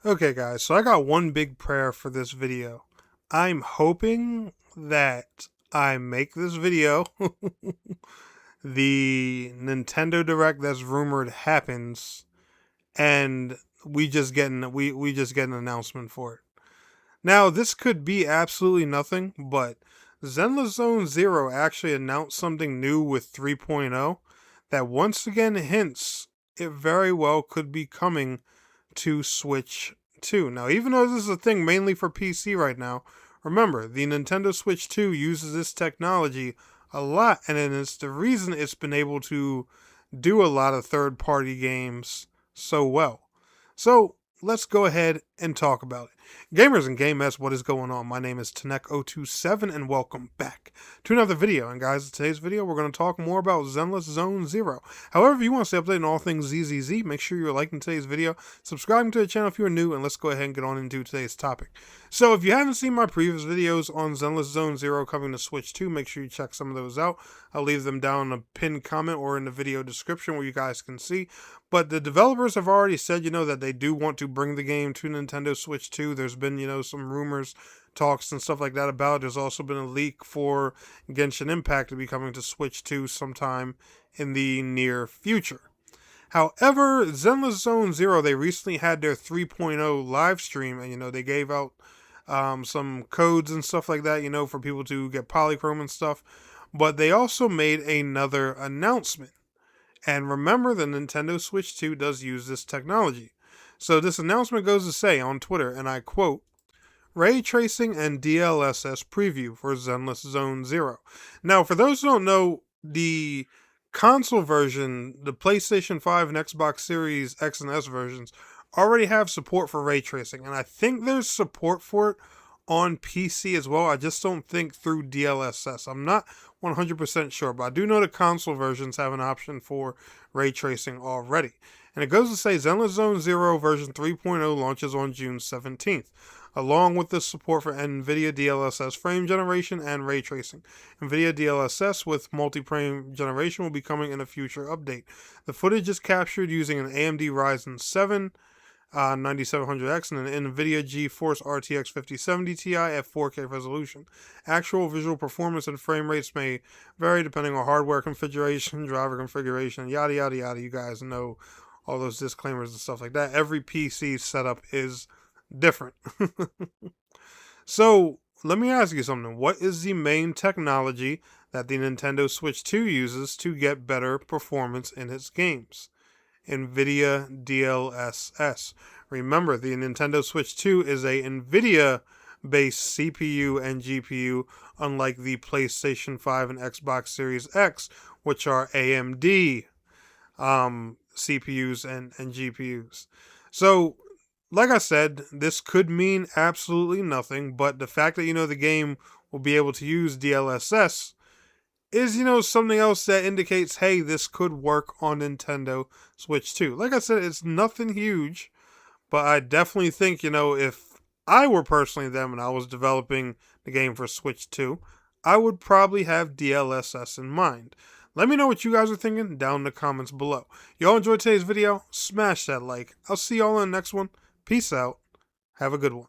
Okay guys, so I got one big prayer for this video. I'm hoping that I make this video, the Nintendo Direct that's rumored happens, and we just get an announcement for it. Now, this could be absolutely nothing, but Zenless Zone Zero actually announced something new with 3.0 that once again hints it very well could be coming to Switch 2. Now, even though this is a thing mainly for PC right now, remember, the Nintendo Switch 2 uses this technology a lot, and it's the reason it's been able to do a lot of third-party games so well. So, let's go ahead and talk about it. Gamers and Gamettes, what is going on? My name is Tanek027 and welcome back to another video. And guys, in today's video, we're going to talk more about Zenless Zone Zero. However, if you want to stay updated on all things ZZZ, make sure you're liking today's video, subscribing to the channel if you're new, and let's go ahead and get on into today's topic. So if you haven't seen my previous videos on Zenless Zone Zero coming to Switch 2, make sure you check some of those out. I'll leave them down in a pinned comment or in the video description where you guys can see. But the developers have already said, that they do want to bring the game to Nintendo Switch 2. There's been, some rumors, talks, and stuff like that about it. There's also been a leak for Genshin Impact to be coming to Switch 2 sometime in the near future. However, Zenless Zone Zero, they recently had their 3.0 live stream, and, they gave out some codes and stuff like that, for people to get polychrome and stuff. But they also made another announcement. And remember, the Nintendo Switch 2 does use this technology. So this announcement goes to say on Twitter, and I quote, Ray Tracing and DLSS preview for Zenless Zone Zero. Now, for those who don't know, the console version, the PlayStation 5 and Xbox Series X and S versions, already have support for ray tracing. And I think there's support for it on PC as well. I just don't think through DLSS. I'm not 100% sure, but I do know the console versions have an option for ray tracing already. And it goes to say Zenless Zone Zero version 3.0 launches on June 17th, along with the support for NVIDIA DLSS frame generation and ray tracing. NVIDIA DLSS with multi-frame generation will be coming in a future update. The footage is captured using an AMD Ryzen 7 9700X and an NVIDIA GeForce RTX 5070 Ti at 4K resolution. Actual visual performance and frame rates may vary depending on hardware configuration, driver configuration, yada yada yada. You guys know all those disclaimers and stuff like that. Every PC setup is different. So, let me ask you something. What is the main technology that the Nintendo Switch 2 uses to get better performance in its games? NVIDIA DLSS. Remember, the Nintendo Switch 2 is a NVIDIA-based CPU and GPU, unlike the PlayStation 5 and Xbox Series X, which are AMD CPUs and GPUs. So, like I said, this could mean absolutely nothing, but the fact that, the game will be able to use DLSS is, something else that indicates, hey, this could work on Nintendo Switch 2. Like I said, it's nothing huge, but I definitely think, if I were personally them and I was developing the game for Switch 2, I would probably have DLSS in mind. Let me know what you guys are thinking down in the comments below. Y'all enjoyed today's video? Smash that like. I'll see y'all in the next one. Peace out. Have a good one.